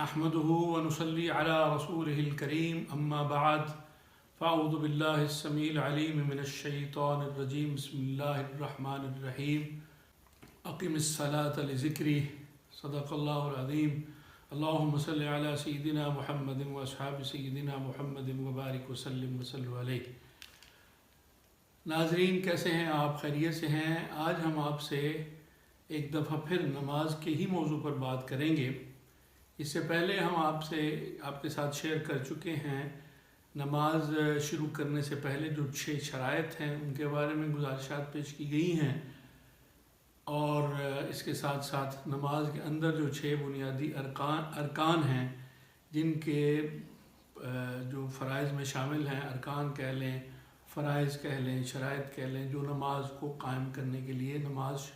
نحمده ونصلي على رسوله الكريم أما بعد فأعوذ بالله السميع العليم من الشيطان الرجيم بسم الله الرحمن الرحيم أقم الصلاة لذكري صدق الله العظيم اللهم صل على سيدنا محمد وأصحاب سيدنا محمد وبارك وسلم وصلوا عليه۔ ناظرین کیسے ہیں آپ؟ خیریت سے ہیں؟ آج ہم آپ سے ایک دفعہ پھر نماز کے ہی موضوع پر بات کریں گے۔ اس سے پہلے ہم آپ کے ساتھ شیئر کر چکے ہیں نماز شروع کرنے سے پہلے جو 6 شرائط ہیں ان کے بارے میں گزارشات پیش کی گئی ہیں، اور اس کے ساتھ ساتھ نماز کے اندر جو 6 بنیادی ارکان ہیں جن کے جو فرائض میں شامل ہیں، ارکان کہہ لیں، فرائض کہہ لیں، شرائط کہہ لیں، جو نماز کو قائم کرنے کے لیے نماز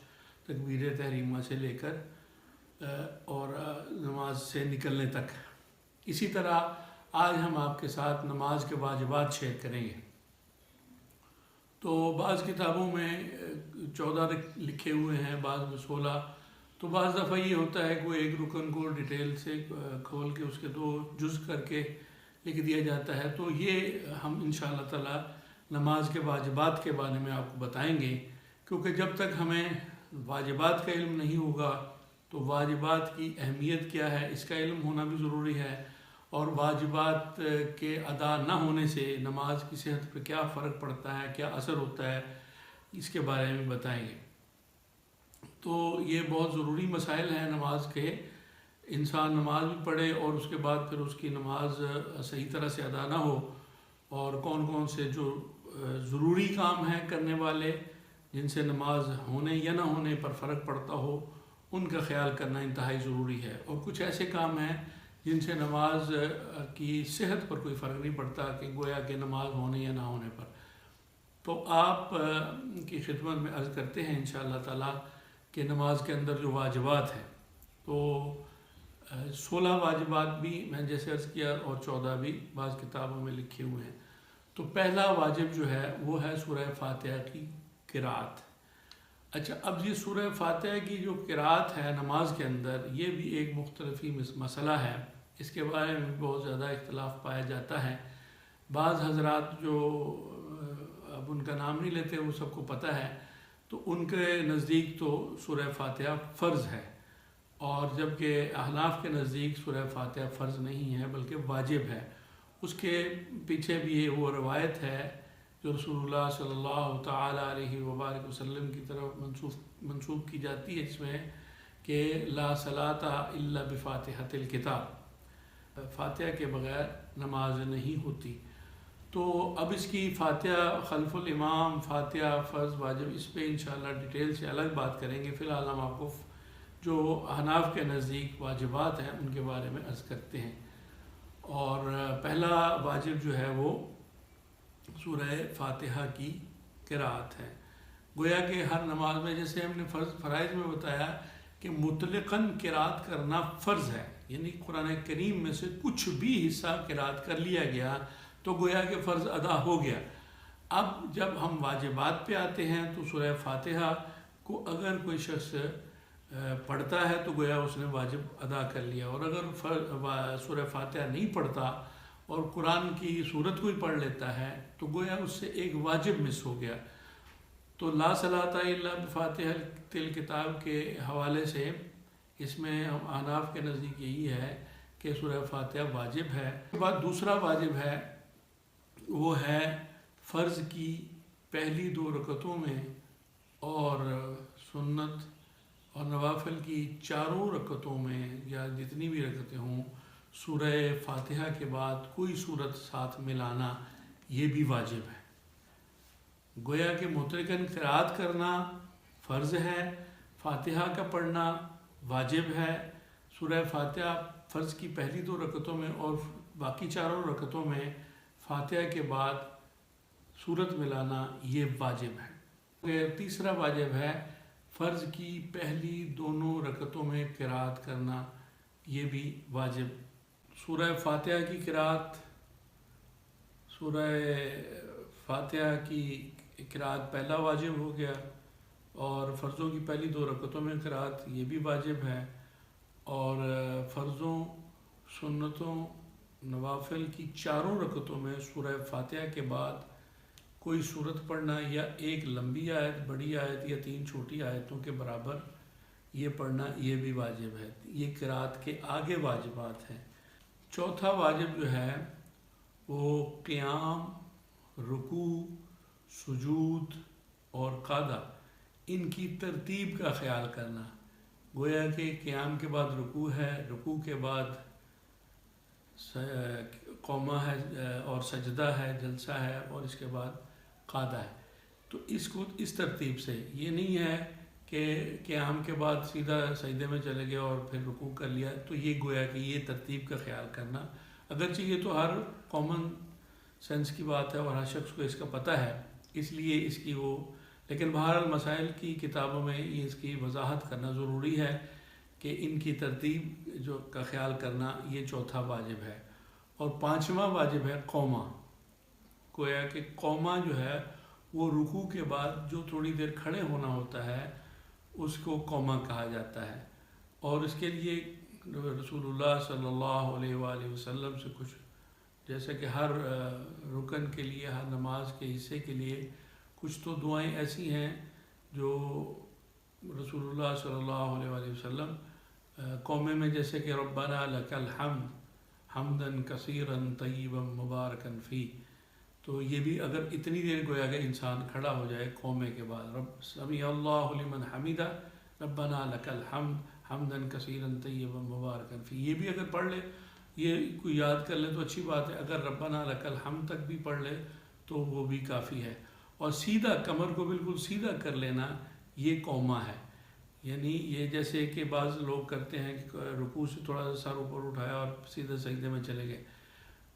تکبیر تحریمہ سے لے کر اور نماز سے نکلنے تک۔ اسی طرح آج ہم آپ کے ساتھ نماز کے واجبات شیئر کریں گے۔ تو بعض کتابوں میں 14 لکھے ہوئے ہیں، بعض میں 16، تو بعض دفعہ یہ ہوتا ہے کہ وہ ایک رکن کو ڈیٹیل سے کھول کے اس کے 2 جز کر کے لکھ دیا جاتا ہے۔ تو یہ ہم انشاءاللہ تعالی نماز کے واجبات کے بارے میں آپ کو بتائیں گے، کیونکہ جب تک ہمیں واجبات کا علم نہیں ہوگا تو واجبات کی اہمیت کیا ہے اس کا علم ہونا بھی ضروری ہے، اور واجبات کے ادا نہ ہونے سے نماز کی صحت پہ کیا فرق پڑتا ہے، کیا اثر ہوتا ہے، اس کے بارے میں بتائیں گے۔ تو یہ بہت ضروری مسائل ہیں نماز کے۔ انسان نماز بھی پڑھے اور اس کے بعد پھر اس کی نماز صحیح طرح سے ادا نہ ہو، اور کون کون سے جو ضروری کام ہیں کرنے والے جن سے نماز ہونے یا نہ ہونے پر فرق پڑتا ہو، ان کا خیال کرنا انتہائی ضروری ہے، اور کچھ ایسے کام ہیں جن سے نماز کی صحت پر کوئی فرق نہیں پڑتا، کہ گویا کہ نماز ہونے یا نہ ہونے پر۔ تو آپ کی خدمت میں عرض کرتے ہیں انشاءاللہ تعالی کہ نماز کے اندر جو واجبات ہیں، تو 16 واجبات بھی میں جیسے عرض کیا، اور 14 بھی بعض کتابوں میں لکھے ہوئے ہیں۔ تو پہلا واجب جو ہے وہ ہے سورہ فاتحہ کی قرأت۔ اچھا، اب یہ سورہ فاتحہ کی جو قرأت ہے نماز کے اندر، یہ بھی ایک مختلفی مسئلہ ہے، اس کے بارے میں بہت زیادہ اختلاف پایا جاتا ہے۔ بعض حضرات جو اب ان کا نام نہیں لیتے، وہ سب کو پتہ ہے، تو ان کے نزدیک تو سورہ فاتحہ فرض ہے، اور جبکہ احناف کے نزدیک سورہ فاتحہ فرض نہیں ہے بلکہ واجب ہے۔ اس کے پیچھے بھی وہ روایت ہے جو رسول اللہ صلی اللہ تعالیٰ علیہ وبارک وسلم کی طرف منسوب کی جاتی ہے، جس میں کہ لا صلاۃ الا بفاتحۃ الکتاب، فاتحہ کے بغیر نماز نہیں ہوتی۔ تو اب اس کی فاتحہ خلف الامام، فاتحہ فرض واجب، اس پہ انشاءاللہ ڈیٹیل سے الگ بات کریں گے۔ فی الحال ہم آپ کو جو احناف کے نزدیک واجبات ہیں ان کے بارے میں عرض کرتے ہیں۔ اور پہلا واجب جو ہے وہ سورہ فاتحہ کی قرأت ہے۔ گویا کہ ہر نماز میں، جیسے ہم نے فرائض میں بتایا کہ مطلقاً قرأت کرنا فرض ہے، یعنی قرآن کریم میں سے کچھ بھی حصہ قرأت کر لیا گیا تو گویا کہ فرض ادا ہو گیا۔ اب جب ہم واجبات پہ آتے ہیں تو سورہ فاتحہ کو اگر کوئی شخص پڑھتا ہے تو گویا اس نے واجب ادا کر لیا، اور اگر سورہ فاتحہ نہیں پڑھتا اور قرآن کی سورت کوئی پڑھ لیتا ہے تو گویا اس سے ایک واجب مس ہو گیا۔ تو لا صلاۃ الا بفاتحۃ الکتاب کے حوالے سے اس میں احناف کے نزدیک یہی ہے کہ سورہ فاتحہ واجب ہے۔ اس کے بعد دوسرا واجب ہے وہ ہے فرض کی پہلی 2 رکعتوں میں، اور سنت اور نوافل کی 4 رکعتوں میں یا جتنی بھی رکعتیں ہوں، سورہ فاتحہ کے بعد کوئی سورت ساتھ ملانا یہ بھی واجب ہے۔ گویا کہ مطلقاً قرأت کرنا فرض ہے، فاتحہ کا پڑھنا واجب ہے، سورہ فاتحہ فرض کی پہلی 2 رکعتوں میں اور باقی 4 رکعتوں میں فاتحہ کے بعد سورت ملانا یہ واجب ہے۔ تیسرا واجب ہے فرض کی پہلی 2 رکعتوں میں قرأت کرنا، یہ بھی واجب۔ سورہ فاتحہ کی قرأت، سورہ فاتحہ کی قرأت پہلا واجب ہو گیا، اور فرضوں کی پہلی 2 رکعتوں میں قرأت یہ بھی واجب ہے، اور فرضوں سنتوں نوافل کی چاروں رکعتوں میں سورہ فاتحہ کے بعد کوئی صورت پڑھنا یا ایک لمبی آیت، بڑی آیت یا 3 چھوٹی آیتوں کے برابر یہ پڑھنا، یہ بھی واجب ہے۔ یہ قرات کے آگے واجبات ہیں۔ چوتھا واجب جو ہے وہ قیام، رکوع، سجود اور قعدہ، ان کی ترتیب کا خیال کرنا۔ گویا کہ قیام کے بعد رکوع ہے، رکوع کے بعد قومہ ہے اور سجدہ ہے، جلسہ ہے، اور اس کے بعد قعدہ ہے۔ تو اس کو اس ترتیب سے، یہ نہیں ہے کہ قیام کے بعد سیدھا سجدے میں چلے گئے اور پھر رکوع کر لیا، تو یہ گویا کہ یہ ترتیب کا خیال کرنا، اگرچہ یہ تو ہر کامن سینس کی بات ہے اور ہر شخص کو اس کا پتہ ہے، اس لیے اس کی وہ، لیکن بہرحال مسائل کی کتابوں میں یہ اس کی وضاحت کرنا ضروری ہے کہ ان کی ترتیب جو کا خیال کرنا یہ چوتھا واجب ہے۔ اور پانچواں واجب ہے قومہ۔ گویا کہ قومہ جو ہے وہ رکوع کے بعد جو تھوڑی دیر کھڑے ہونا ہوتا ہے اس کو قومہ کہا جاتا ہے، اور اس کے لیے رسول اللہ صلی اللہ علیہ وآلہ وسلم سے کچھ، جیسے کہ ہر رکن کے لیے، ہر نماز کے حصے کے لیے کچھ تو دعائیں ایسی ہیں جو رسول اللہ صلی اللہ علیہ وآلہ وسلم قومے میں، جیسے کہ ربنا لک الحمد حمدا کثیرا طیبا مبارکا فی، تو یہ بھی اگر اتنی دیر گویا کہ انسان کھڑا ہو جائے قومے کے بعد، رب سمیع اللہ لمن حمیدہ ربنا لک الحمد حمدا کثیرا طیبا مبارکا فی، یہ بھی اگر پڑھ لے، یہ کوئی یاد کر لے تو اچھی بات ہے، اگر ربنا لک الحمد تک بھی پڑھ لے تو وہ بھی کافی ہے۔ اور سیدھا کمر کو بالکل سیدھا کر لینا یہ قومہ ہے، یعنی یہ جیسے کہ بعض لوگ کرتے ہیں کہ رکوع سے تھوڑا سا سر اوپر اٹھایا اور سیدھے سجدے میں چلے گئے،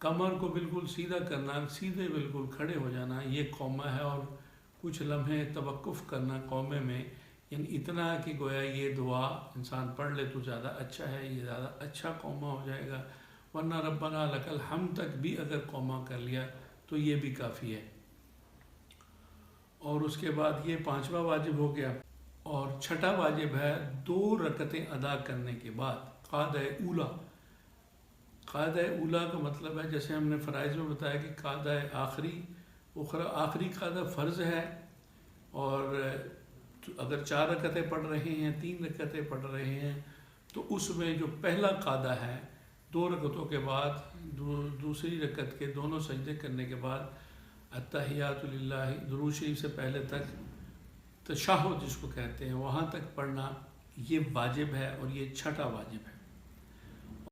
کمر کو بالکل سیدھا کرنا، سیدھے بالکل کھڑے ہو جانا، یہ قومہ ہے۔ اور کچھ لمحے توقف کرنا قومے میں، یعنی اتنا کہ گویا یہ دعا انسان پڑھ لے تو زیادہ اچھا ہے، یہ زیادہ اچھا قومہ ہو جائے گا، ورنہ ربنا لک الحمد تک بھی اگر قومہ کر لیا تو یہ بھی کافی ہے۔ اور اس کے بعد یہ پانچواں واجب ہو گیا، اور چھٹا واجب ہے 2 رکعتیں ادا کرنے کے بعد قعدہ اولا۔ قعدہ اولا کا مطلب ہے، جیسے ہم نے فرائض میں بتایا کہ قعدہ آخری قعدہ فرض ہے، اور اگر 4 رکعتیں پڑھ رہے ہیں، 3 رکعتیں پڑھ رہے ہیں، تو اس میں جو پہلا قعدہ ہے 2 رکعتوں کے بعد، دوسری رکعت کے دونوں سجدے کرنے کے بعد التحیات للہ، درود شریف سے پہلے تک تشہد جس کو کہتے ہیں وہاں تک پڑھنا، یہ واجب ہے، اور یہ چھٹا واجب ہے۔